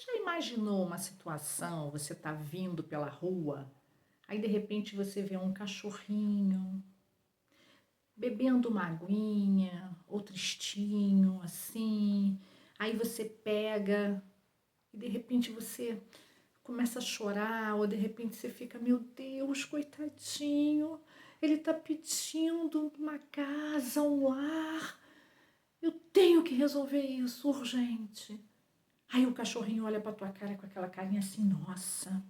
já imaginou uma situação, você está vindo pela rua, aí de repente você vê um cachorrinho bebendo uma aguinha, ou tristinho, assim, aí você pega e de repente você começa a chorar, ou de repente você fica, meu Deus, coitadinho, ele está pedindo uma casa, um lar, eu tenho que resolver isso urgente. Aí o cachorrinho olha para tua cara com aquela carinha assim, nossa,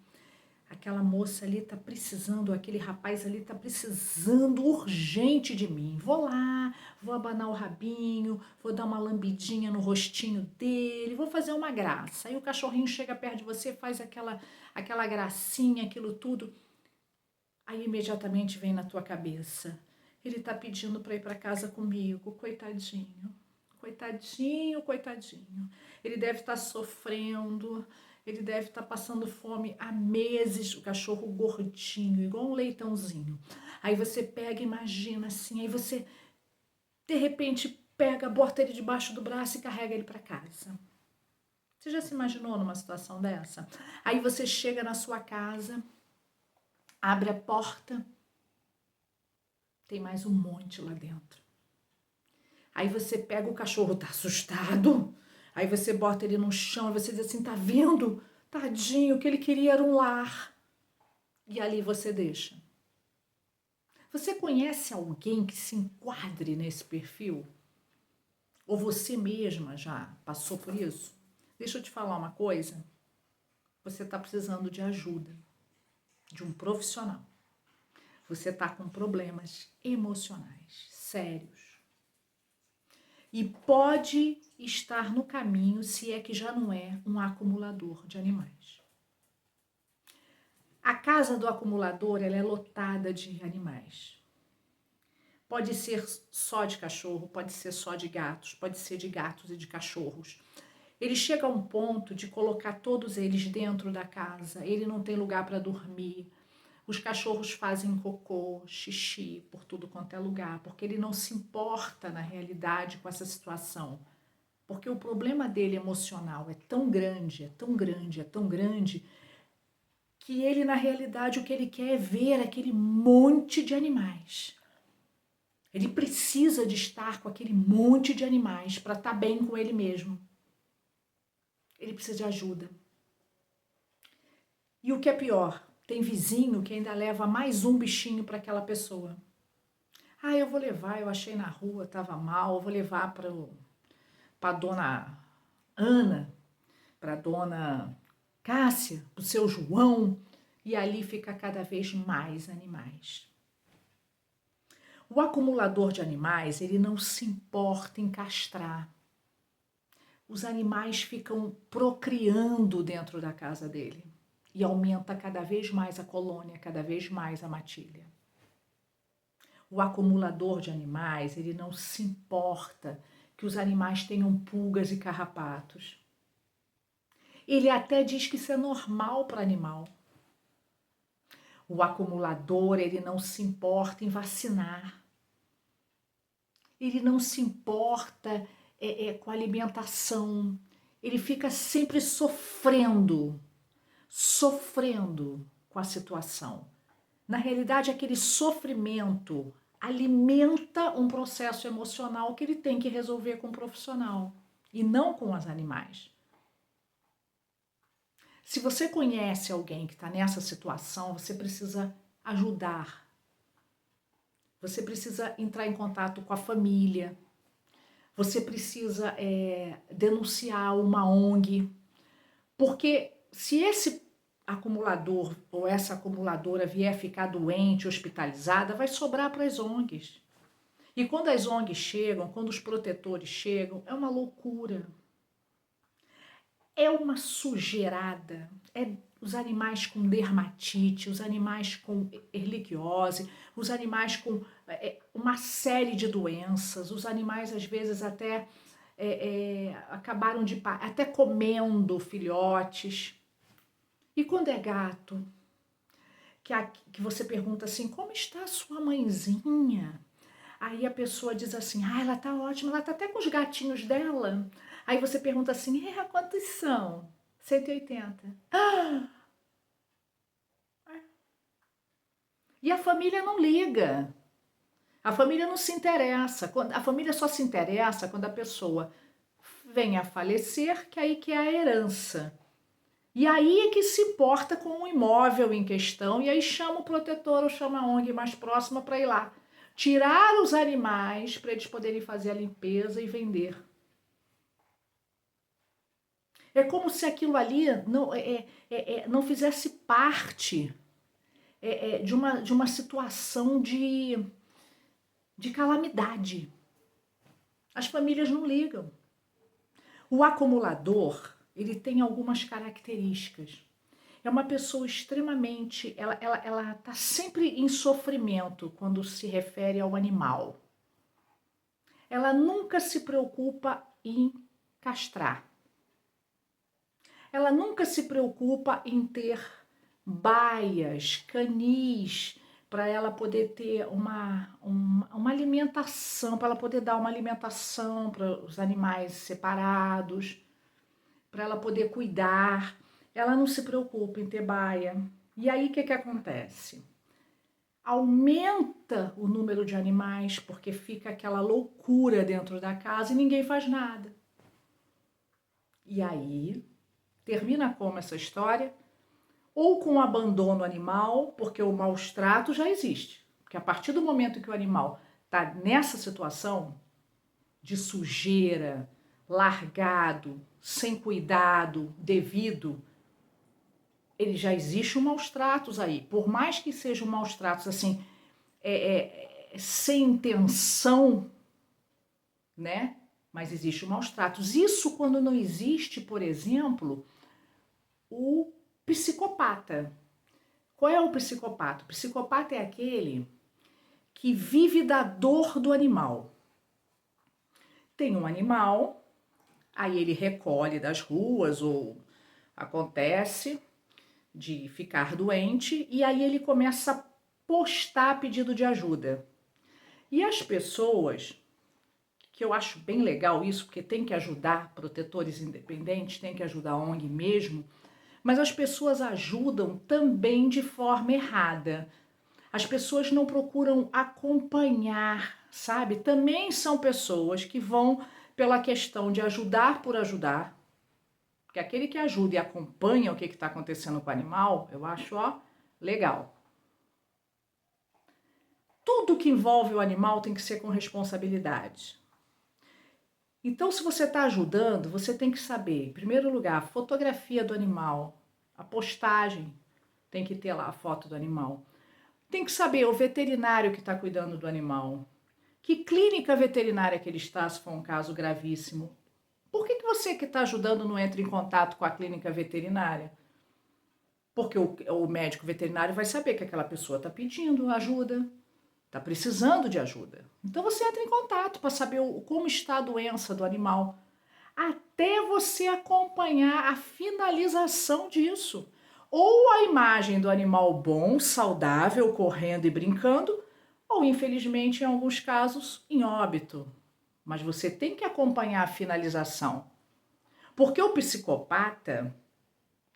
aquela moça ali tá precisando, aquele rapaz ali tá precisando urgente de mim. Vou lá, vou abanar o rabinho, vou dar uma lambidinha no rostinho dele, vou fazer uma graça. Aí o cachorrinho chega perto de você, faz aquela gracinha, aquilo tudo. Aí imediatamente vem na tua cabeça, ele tá pedindo para ir para casa comigo, coitadinho. Coitadinho, coitadinho. Ele deve estar sofrendo, ele deve estar passando fome há meses, o cachorro gordinho, igual um leitãozinho. Aí você pega, imagina assim, aí você de repente pega, bota ele debaixo do braço e carrega ele para casa. Você já se imaginou numa situação dessa? Aí você chega na sua casa, abre a porta, tem mais um monte lá dentro. Aí você pega o cachorro, tá assustado. Aí você bota ele no chão e você diz assim, tá vendo? Tadinho, o que ele queria era um lar. E ali você deixa. Você conhece alguém que se enquadre nesse perfil? Ou você mesma já passou por isso? Deixa eu te falar uma coisa. Você está precisando de ajuda, de um profissional. Você está com problemas emocionais sérios. E pode estar no caminho, se é que já não é, um acumulador de animais. A casa do acumulador, ela é lotada de animais. Pode ser só de cachorro, pode ser só de gatos, pode ser de gatos e de cachorros. Ele chega a um ponto de colocar todos eles dentro da casa, ele não tem lugar para dormir. Os cachorros fazem cocô, xixi por tudo quanto é lugar, porque ele não se importa na realidade com essa situação. Porque o problema dele emocional é tão grande, é tão grande, é tão grande, que ele, na realidade, o que ele quer é ver aquele monte de animais. Ele precisa de estar com aquele monte de animais para estar bem com ele mesmo. Ele precisa de ajuda. E o que é pior, tem vizinho que ainda leva mais um bichinho para aquela pessoa. Ah, eu vou levar, eu achei na rua, estava mal, eu vou levar para a dona Ana, para a dona Cássia, para o seu João, e ali fica cada vez mais animais. O acumulador de animais, ele não se importa em castrar. Os animais ficam procriando dentro da casa dele e aumenta cada vez mais a colônia, cada vez mais a matilha. O acumulador de animais, ele não se importa que os animais tenham pulgas e carrapatos. Ele até diz que isso é normal para animal. O acumulador, ele não se importa em vacinar. Ele não se importa com a alimentação. Ele fica sempre sofrendo com a situação. Na realidade, aquele sofrimento alimenta um processo emocional que ele tem que resolver com o profissional e não com os animais. Se você conhece alguém que está nessa situação, você precisa ajudar. Você precisa entrar em contato com a família. Você precisa denunciar uma ONG. Porque se esse acumulador ou essa acumuladora vier ficar doente, hospitalizada, vai sobrar para as ONGs. E quando as ONGs chegam, quando os protetores chegam, é uma loucura. É uma sujeirada, os animais com dermatite, os animais com erliquiose, os animais com uma série de doenças, os animais às vezes até acabaram de até comendo filhotes. E quando é gato, que você pergunta assim, como está a sua mãezinha? Aí a pessoa diz assim, ela tá ótima, ela tá até com os gatinhos dela. Aí você pergunta assim, quantos são? 180. E a família não liga. A família não se interessa. A família só se interessa quando a pessoa vem a falecer, que aí que é a herança. E aí é que se importa com o imóvel em questão, e aí chama o protetor ou chama a ONG mais próxima para ir lá. Tirar os animais para eles poderem fazer a limpeza e vender. É como se aquilo ali não fizesse parte de uma situação de calamidade. As famílias não ligam. O acumulador, ele tem algumas características. É uma pessoa extremamente... Ela está sempre em sofrimento quando se refere ao animal. Ela nunca se preocupa em castrar. Ela nunca se preocupa em ter baias, canis, para ela poder ter uma alimentação, para ela poder dar uma alimentação para os animais separados, para ela poder cuidar. Ela não se preocupa em ter baia. E aí o que acontece? Aumenta o número de animais, porque fica aquela loucura dentro da casa e ninguém faz nada. E aí, termina como essa história? Ou com o abandono animal, porque o maus trato já existe. Porque a partir do momento que o animal está nessa situação de sujeira, largado, sem cuidado devido, ele já existe um maus tratos aí. Por mais que sejam maus tratos assim, sem intenção, né? Mas existe um maus tratos. Isso quando não existe, por exemplo, o psicopata. Qual é o psicopata? O psicopata é aquele que vive da dor do animal. Tem um animal, aí ele recolhe das ruas ou acontece de ficar doente e aí ele começa a postar pedido de ajuda. E as pessoas, que eu acho bem legal isso, porque tem que ajudar protetores independentes, tem que ajudar a ONG mesmo, mas as pessoas ajudam também de forma errada. As pessoas não procuram acompanhar, sabe? Também são pessoas que vão pela questão de ajudar por ajudar. Porque aquele que ajuda e acompanha o que está acontecendo com o animal, eu acho, legal. Tudo que envolve o animal tem que ser com responsabilidade. Então, se você está ajudando, você tem que saber, em primeiro lugar, a fotografia do animal, a postagem, tem que ter lá a foto do animal. Tem que saber o veterinário que está cuidando do animal. Que clínica veterinária que ele está, se for um caso gravíssimo. Por que você que está ajudando não entra em contato com a clínica veterinária? Porque o médico veterinário vai saber que aquela pessoa está pedindo ajuda, está precisando de ajuda. Então você entra em contato para saber como está a doença do animal. Até você acompanhar a finalização disso. Ou a imagem do animal bom, saudável, correndo e brincando, ou infelizmente em alguns casos em óbito. Mas você tem que acompanhar a finalização. Porque o psicopata,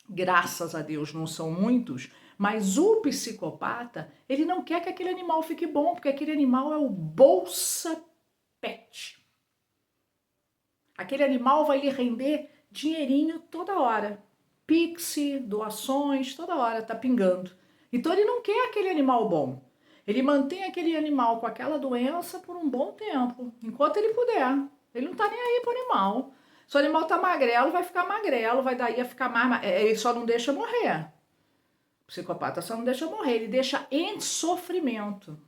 graças a Deus não são muitos, mas o psicopata, ele não quer que aquele animal fique bom, porque aquele animal é o bolsa pet. Aquele animal vai lhe render dinheirinho toda hora. Pix, doações, toda hora tá pingando. Então ele não quer aquele animal bom. Ele mantém aquele animal com aquela doença por um bom tempo, enquanto ele puder. Ele não tá nem aí pro animal. Se o animal tá magrelo, vai ficar magrelo, vai daí a ficar mais... Ele só não deixa morrer. O psicopata só não deixa morrer, ele deixa em sofrimento.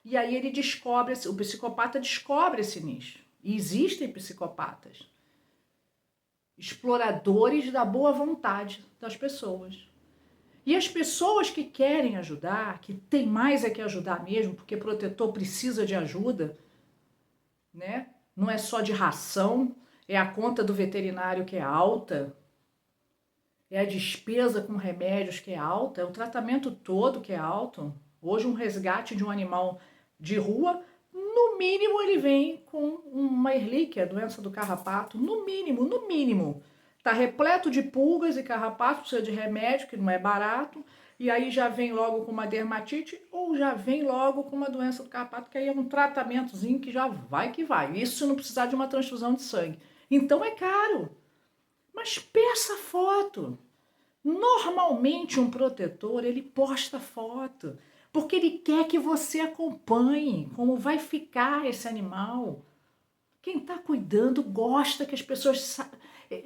E aí ele descobre, o psicopata descobre esse nicho. E existem psicopatas, exploradores da boa vontade das pessoas. E as pessoas que querem ajudar, que tem mais é que ajudar mesmo, porque protetor precisa de ajuda, né? Não é só de ração, é a conta do veterinário que é alta, é a despesa com remédios que é alta, é o tratamento todo que é alto. Hoje um resgate de um animal de rua, no mínimo ele vem com uma Ehrlichia, a doença do carrapato, no mínimo, Tá repleto de pulgas e carrapatos, precisa de remédio, que não é barato, e aí já vem logo com uma dermatite ou já vem logo com uma doença do carrapato, que aí é um tratamentozinho que já vai que vai. Isso se não precisar de uma transfusão de sangue. Então é caro. Mas peça foto. Normalmente um protetor, ele posta foto, porque ele quer que você acompanhe como vai ficar esse animal. Quem está cuidando gosta que as pessoas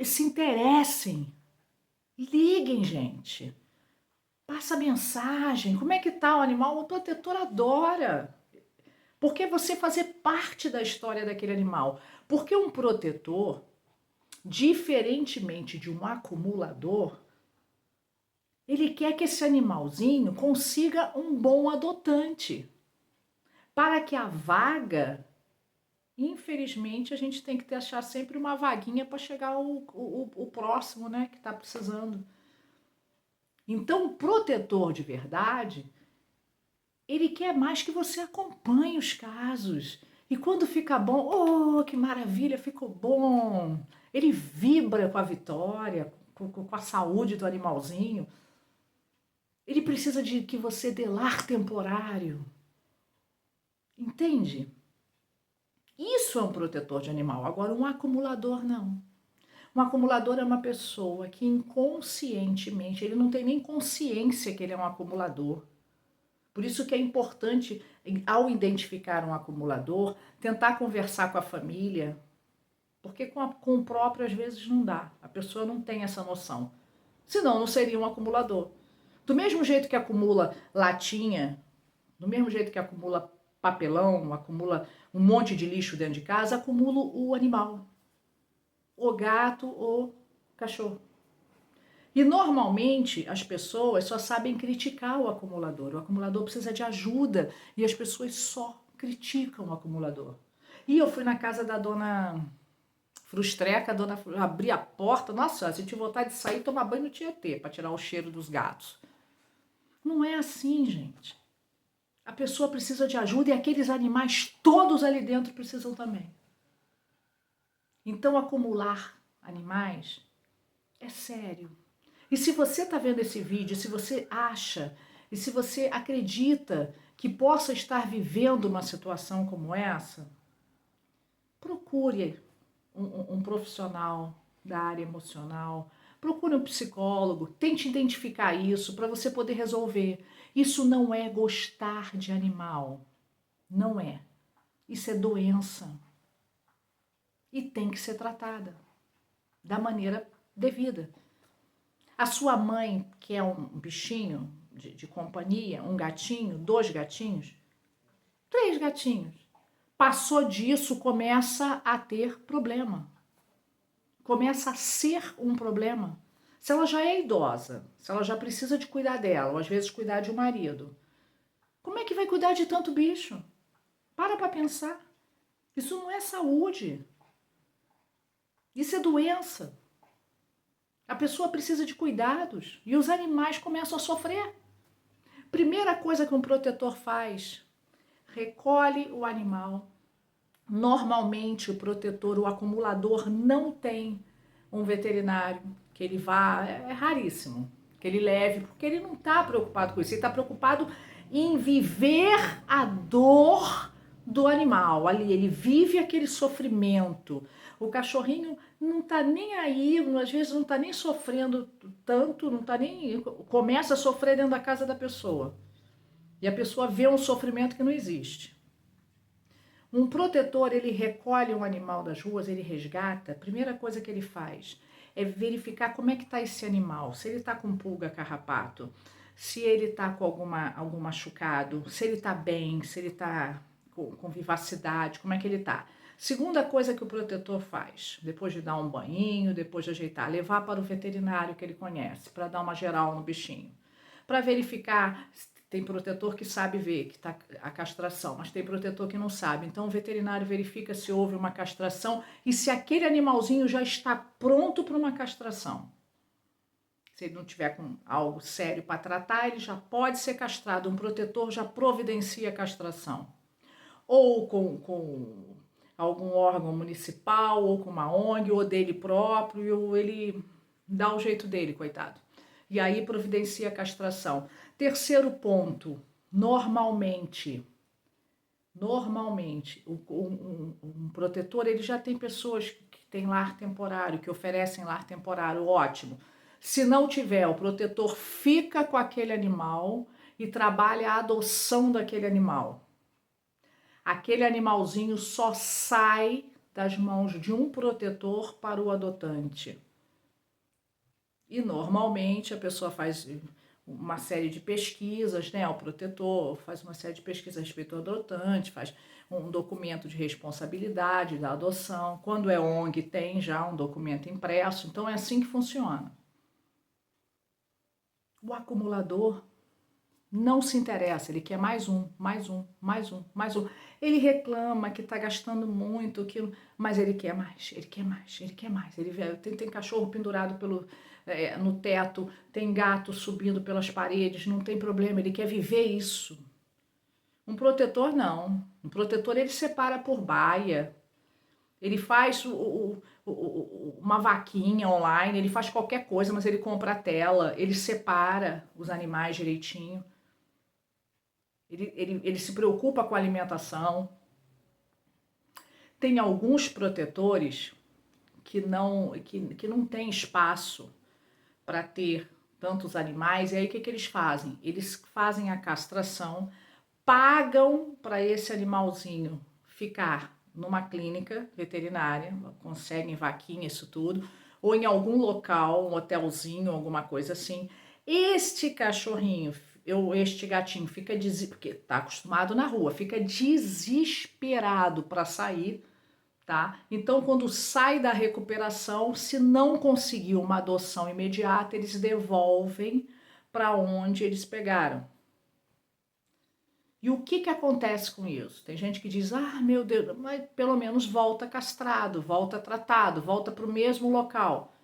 se interessem. Liguem, gente. Passa mensagem. Como é que tá o animal? O protetor adora. Porque você fazer parte da história daquele animal. Porque um protetor, diferentemente de um acumulador, ele quer que esse animalzinho consiga um bom adotante. Para que a vaga, infelizmente, a gente tem que achar sempre uma vaguinha para chegar o próximo, né, que está precisando. Então, o protetor de verdade, ele quer mais que você acompanhe os casos. E quando fica bom, oh, que maravilha, ficou bom. Ele vibra com a vitória, com a saúde do animalzinho. Ele precisa de que você dê lar temporário. Entende? Isso é um protetor de animal. Agora, um acumulador, não. Um acumulador é uma pessoa que inconscientemente, ele não tem nem consciência que ele é um acumulador. Por isso que é importante, ao identificar um acumulador, tentar conversar com a família, porque com o próprio às vezes não dá. A pessoa não tem essa noção. Senão não seria um acumulador. Do mesmo jeito que acumula latinha, do mesmo jeito que acumula papelão, acumula um monte de lixo dentro de casa, acumula o animal, o gato ou cachorro. E normalmente as pessoas só sabem criticar o acumulador. O acumulador precisa de ajuda e as pessoas só criticam o acumulador. E eu fui na casa da dona Frustreca, a dona abri a porta, nossa, se eu tinha vontade de sair e tomar banho no Tietê para tirar o cheiro dos gatos. Não é assim, gente. A pessoa precisa de ajuda e aqueles animais todos ali dentro precisam também. Então, acumular animais é sério. E se você está vendo esse vídeo, se você acha e se você acredita que possa estar vivendo uma situação como essa, procure um profissional da área emocional, procure um psicólogo, tente identificar isso para você poder resolver. Isso não é gostar de animal, não é. Isso é doença e tem que ser tratada da maneira devida. A sua mãe, que é um bichinho de companhia, um gatinho, 2 gatinhos, 3 gatinhos, passou disso, começa a ter problema. Começa a ser um problema. Se ela já é idosa, se ela já precisa de cuidar dela, ou às vezes cuidar de um marido, como é que vai cuidar de tanto bicho? Para pensar. Isso não é saúde. Isso é doença. A pessoa precisa de cuidados e os animais começam a sofrer. Primeira coisa que um protetor faz, recolhe o animal. Normalmente o protetor, o acumulador não tem um veterinário que ele vá, é raríssimo, que ele leve, porque ele não está preocupado com isso, ele está preocupado em viver a dor do animal ali, ele vive aquele sofrimento. O cachorrinho não tá nem aí, às vezes não tá nem sofrendo tanto, não tá nem, começa a sofrer dentro da casa da pessoa. E a pessoa vê um sofrimento que não existe. Um protetor, ele recolhe um animal das ruas, ele resgata, a primeira coisa que ele faz é verificar como é que tá esse animal, se ele tá com pulga, carrapato, se ele tá com algum machucado, se ele tá bem, se ele tá com vivacidade, como é que ele tá. Segunda coisa que o protetor faz, depois de dar um banho, depois de ajeitar, levar para o veterinário que ele conhece, para dar uma geral no bichinho, para verificar. Tem protetor que sabe ver que está a castração, mas tem protetor que não sabe. Então o veterinário verifica se houve uma castração e se aquele animalzinho já está pronto para uma castração. Se ele não tiver com algo sério para tratar, ele já pode ser castrado. Um protetor já providencia a castração. Ou com algum órgão municipal, ou com uma ONG, ou dele próprio, ele dá o jeito dele, coitado. E aí providencia a castração. Terceiro ponto, normalmente, um protetor, ele já tem pessoas que têm lar temporário, que oferecem lar temporário, ótimo. Se não tiver, o protetor fica com aquele animal e trabalha a adoção daquele animal. Aquele animalzinho só sai das mãos de um protetor para o adotante. E normalmente a pessoa faz uma série de pesquisas, né? O protetor faz uma série de pesquisas a respeito do adotante, faz um documento de responsabilidade da adoção. Quando é ONG, tem já um documento impresso. Então é assim que funciona. O acumulador não se interessa, ele quer mais um, mais um, mais um, mais um. Ele reclama que está gastando muito, mas ele quer mais, ele quer mais, ele quer mais. Ele tem cachorro pendurado no teto, tem gato subindo pelas paredes, não tem problema, ele quer viver isso. Um protetor não. Um protetor ele separa por baia. Ele faz uma vaquinha online, ele faz qualquer coisa, mas ele compra a tela, ele separa os animais direitinho. Ele se preocupa com a alimentação. Tem alguns protetores que não tem espaço para ter tantos animais, e aí o que eles fazem? Eles fazem a castração, pagam para esse animalzinho ficar numa clínica veterinária, conseguem vaquinha, isso tudo, ou em algum local, um hotelzinho, alguma coisa assim. Este cachorrinho, este gatinho fica porque tá acostumado na rua, fica desesperado para sair, tá? Então, quando sai da recuperação, se não conseguir uma adoção imediata, eles devolvem para onde eles pegaram. E o que acontece com isso? Tem gente que diz, ah, meu Deus, mas pelo menos volta castrado, volta tratado, volta para o mesmo local.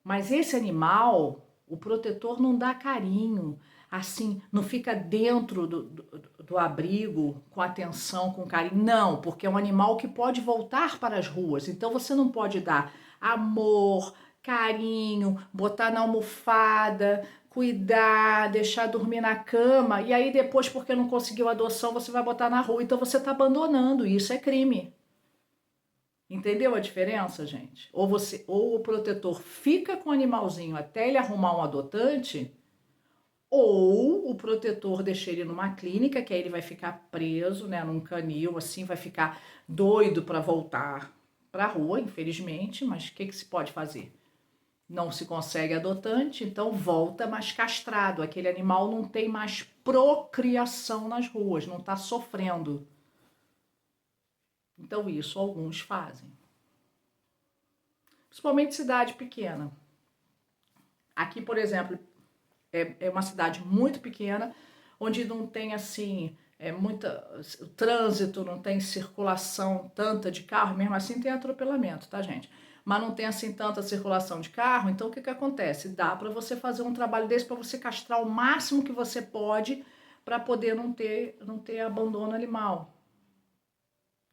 Mas esse animal, o protetor não dá carinho, assim, não fica dentro do abrigo com atenção, com carinho. Não, porque é um animal que pode voltar para as ruas. Então você não pode dar amor, carinho, botar na almofada, cuidar, deixar dormir na cama. E aí depois, porque não conseguiu adoção, você vai botar na rua. Então você está abandonando. Isso é crime. Entendeu a diferença, gente? Ou o protetor fica com o animalzinho até ele arrumar um adotante, ou o protetor deixa ele numa clínica, que aí ele vai ficar preso, né, num canil, assim, vai ficar doido para voltar para a rua, infelizmente, mas o que se pode fazer? Não se consegue adotante, então volta mais castrado. Aquele animal não tem mais procriação nas ruas, não está sofrendo. Então isso alguns fazem. Principalmente cidade pequena. Aqui, por exemplo, é uma cidade muito pequena, onde não tem assim, o trânsito, não tem circulação tanta de carro, mesmo assim tem atropelamento, tá, gente? Mas não tem assim tanta circulação de carro, então o que acontece? Dá para você fazer um trabalho desse para você castrar o máximo que você pode para poder não ter abandono animal.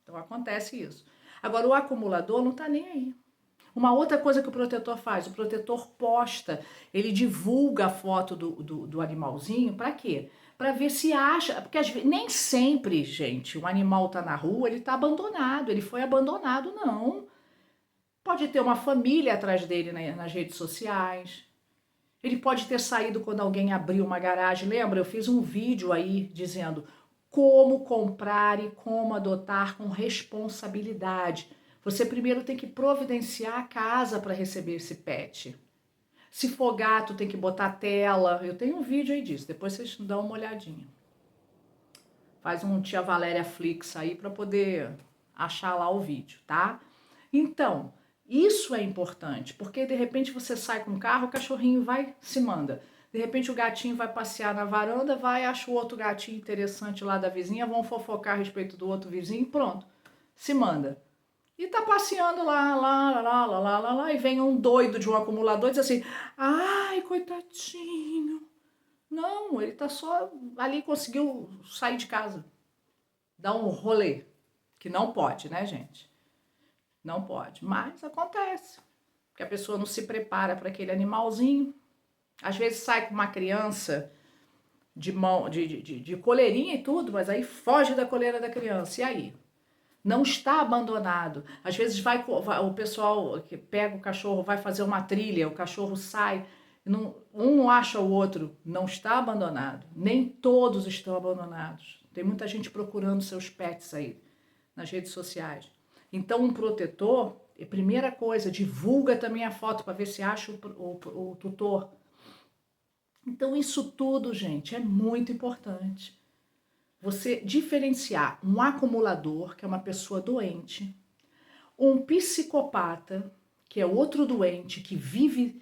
Então acontece isso. Agora o acumulador não tá nem aí. Uma outra coisa que o protetor faz, o protetor posta, ele divulga a foto do animalzinho, para quê? Para ver se acha, porque nem sempre, gente, o animal tá na rua, ele tá abandonado, ele foi abandonado, não. Pode ter uma família atrás dele nas redes sociais, ele pode ter saído quando alguém abriu uma garagem. Lembra? Eu fiz um vídeo aí dizendo como comprar e como adotar com responsabilidade. Você primeiro tem que providenciar a casa para receber esse pet. Se for gato, tem que botar tela. Eu tenho um vídeo aí disso, depois vocês dão uma olhadinha. Faz um Tia Valéria Flix aí para poder achar lá o vídeo, tá? Então, isso é importante, porque de repente você sai com o carro, o cachorrinho vai, se manda. De repente o gatinho vai passear na varanda, acha o outro gatinho interessante lá da vizinha, vão fofocar a respeito do outro vizinho, pronto, se manda. E tá passeando lá, e vem um doido de um acumulador e diz assim, ai, coitadinho. Não, ele tá só ali, conseguiu sair de casa, dar um rolê. Que não pode, né, gente? Não pode, mas acontece. Porque a pessoa não se prepara para aquele animalzinho. Às vezes sai com uma criança de mão, de coleirinha e tudo, mas aí foge da coleira da criança. E aí? Não está abandonado. Às vezes o pessoal que pega o cachorro, vai fazer uma trilha, o cachorro sai, um não acha o outro. Não está abandonado. Nem todos estão abandonados. Tem muita gente procurando seus pets aí nas redes sociais. Então, um protetor, primeira coisa, divulga também a foto para ver se acha o tutor. Então, isso tudo, gente, é muito importante. Você diferenciar um acumulador, que é uma pessoa doente, um psicopata, que é outro doente, que vive,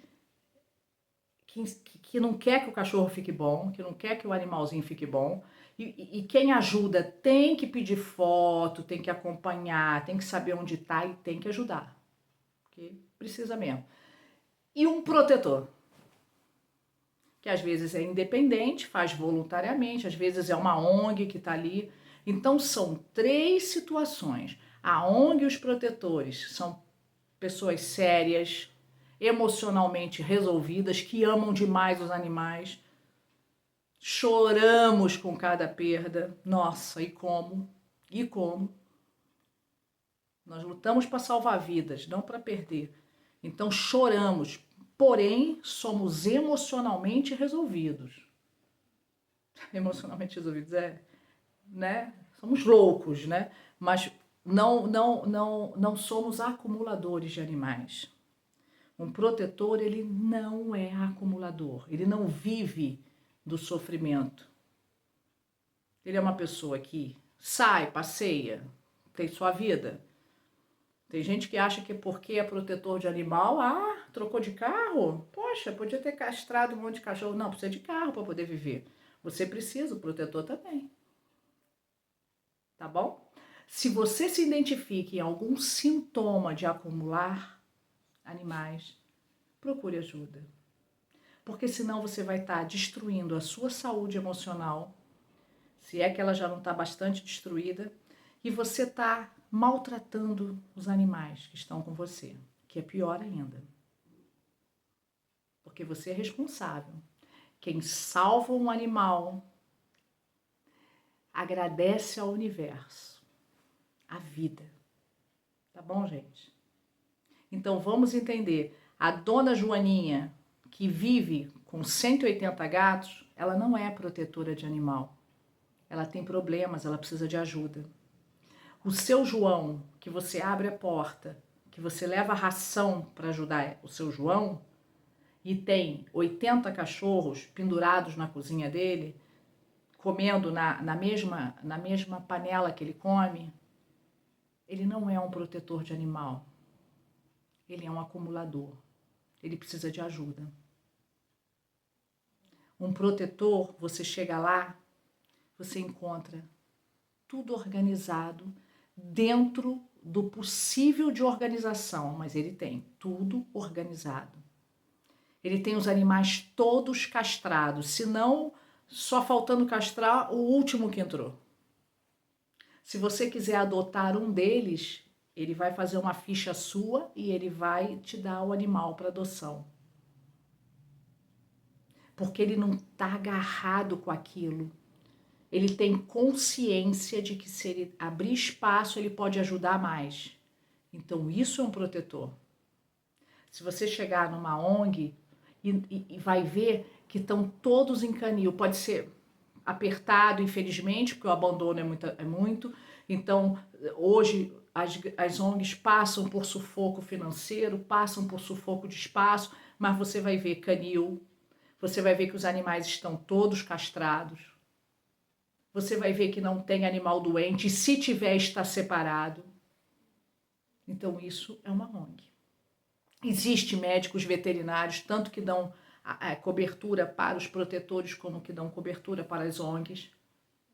que não quer que o cachorro fique bom, que não quer que o animalzinho fique bom, e quem ajuda tem que pedir foto, tem que acompanhar, tem que saber onde está e tem que ajudar. Porque precisa mesmo. E um protetor, que às vezes é independente, faz voluntariamente, às vezes é uma ONG que está ali. Então são 3 situações. A ONG e os protetores são pessoas sérias, emocionalmente resolvidas, que amam demais os animais. Choramos com cada perda. Nossa, e como? E como? Nós lutamos para salvar vidas, não para perder. Então choramos, porém somos emocionalmente resolvidos. Emocionalmente resolvidos né? Somos loucos, né? Mas não somos acumuladores de animais. Um protetor, ele não é acumulador, ele não vive do sofrimento. Ele é uma pessoa que sai, passeia, tem sua vida. Tem gente que acha que porque é protetor de animal, trocou de carro? Poxa, podia ter castrado um monte de cachorro. Não, precisa de carro para poder viver. Você precisa, o protetor também. Tá bom? Se você se identifica em algum sintoma de acumular animais, procure ajuda. Porque senão você vai estar destruindo a sua saúde emocional, se é que ela já não está bastante destruída, e você está maltratando os animais que estão com você, que é pior ainda. Porque você é responsável. Quem salva um animal agradece ao universo, à vida. Tá bom, gente? Então vamos entender. A dona Joaninha, que vive com 180 gatos, ela não é protetora de animal. Ela tem problemas, ela precisa de ajuda. O seu João, que você abre a porta, que você leva ração para ajudar o seu João, e tem 80 cachorros pendurados na cozinha dele, comendo na mesma panela que ele come, ele não é um protetor de animal. Ele é um acumulador. Ele precisa de ajuda. Um protetor, você chega lá, você encontra tudo organizado dentro do possível de organização, mas ele tem tudo organizado. Ele tem os animais todos castrados, se não, só faltando castrar o último que entrou. Se você quiser adotar um deles, ele vai fazer uma ficha sua e ele vai te dar o animal para adoção. Porque ele não está agarrado com aquilo. Ele tem consciência de que se ele abrir espaço, ele pode ajudar mais. Então, isso é um protetor. Se você chegar numa ONG e vai ver que estão todos em canil, pode ser apertado, infelizmente, porque o abandono é muito. Então, hoje, as ONGs passam por sufoco financeiro, passam por sufoco de espaço, mas você vai ver canil, você vai ver que os animais estão todos castrados, você vai ver que não tem animal doente, e se tiver, está separado. Então, isso é uma ONG. Existem médicos veterinários, tanto que dão cobertura para os protetores, como que dão cobertura para as ONGs.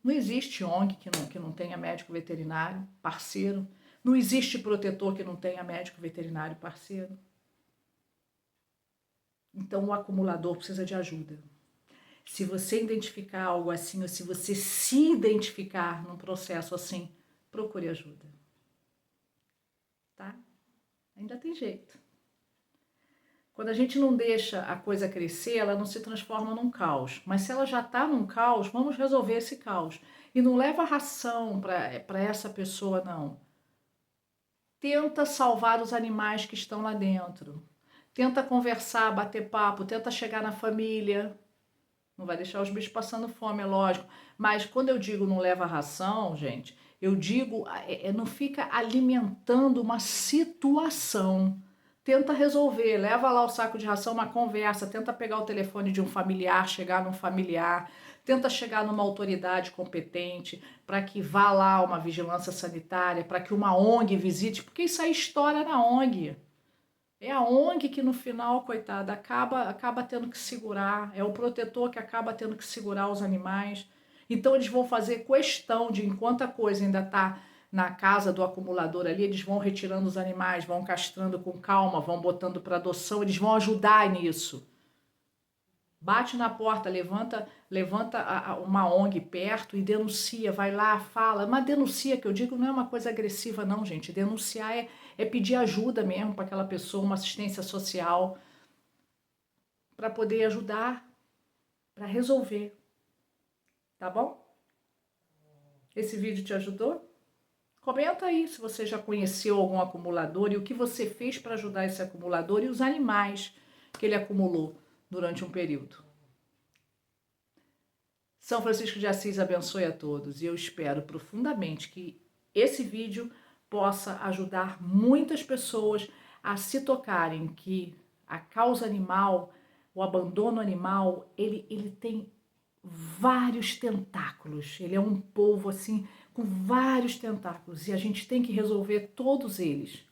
Não existe ONG que não tenha médico veterinário parceiro. Não existe protetor que não tenha médico veterinário parceiro. Então, o acumulador precisa de ajuda. Se você identificar algo assim, ou se você se identificar num processo assim, procure ajuda, tá? Ainda tem jeito. Quando a gente não deixa a coisa crescer, ela não se transforma num caos. Mas se ela já está num caos, vamos resolver esse caos. E não leva ração para essa pessoa, não. Tenta salvar os animais que estão lá dentro. Tenta conversar, bater papo, tenta chegar na família. Não vai deixar os bichos passando fome, é lógico. Mas quando eu digo não leva ração, gente, eu digo não fica alimentando uma situação. Tenta resolver, leva lá o saco de ração, uma conversa, tenta pegar o telefone de um familiar, chegar num familiar, tenta chegar numa autoridade competente para que vá lá uma vigilância sanitária, para que uma ONG visite, porque isso aí estoura na ONG. É a ONG que no final, coitada, acaba tendo que segurar, é o protetor que acaba tendo que segurar os animais. Então eles vão fazer questão de, enquanto a coisa ainda está na casa do acumulador ali, eles vão retirando os animais, vão castrando com calma, vão botando para adoção, eles vão ajudar nisso. Bate na porta, levanta uma ONG perto e denuncia, vai lá, fala. Mas denuncia, que eu digo, não é uma coisa agressiva não, gente. Denunciar é pedir ajuda mesmo para aquela pessoa, uma assistência social, para poder ajudar, para resolver. Tá bom? Esse vídeo te ajudou? Comenta aí se você já conheceu algum acumulador e o que você fez para ajudar esse acumulador e os animais que ele acumulou durante um período. São Francisco de Assis abençoe a todos e eu espero profundamente que esse vídeo possa ajudar muitas pessoas a se tocarem que a causa animal, o abandono animal, ele tem vários tentáculos. Ele é um polvo assim com vários tentáculos e a gente tem que resolver todos eles.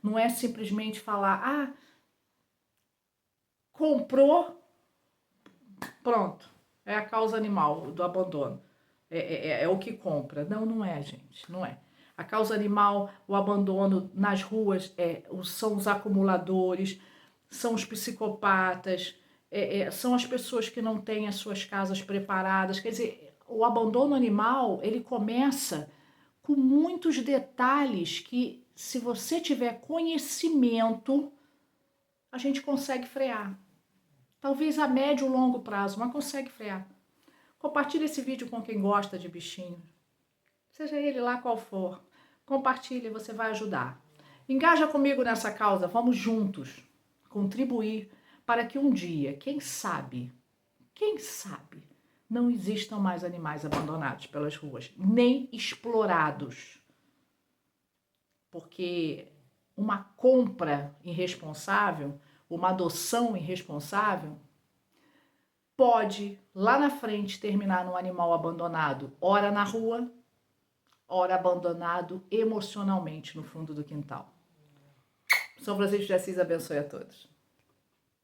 Não é simplesmente falar, comprou, pronto, é a causa animal do abandono. É o que compra. Não, não é, gente, não é. A causa animal, o abandono nas ruas, são os acumuladores, são os psicopatas, são as pessoas que não têm as suas casas preparadas. Quer dizer, o abandono animal, ele começa com muitos detalhes que, se você tiver conhecimento, a gente consegue frear. Talvez a médio ou longo prazo, mas consegue frear. Compartilhe esse vídeo com quem gosta de bichinho. Seja ele lá qual for. Compartilhe, você vai ajudar. Engaja comigo nessa causa, vamos juntos contribuir para que um dia, quem sabe, não existam mais animais abandonados pelas ruas, nem explorados. Porque uma compra irresponsável, uma adoção irresponsável, pode lá na frente terminar num animal abandonado, ora na rua, ora abandonado emocionalmente no fundo do quintal. São Francisco de Assis abençoe a todos.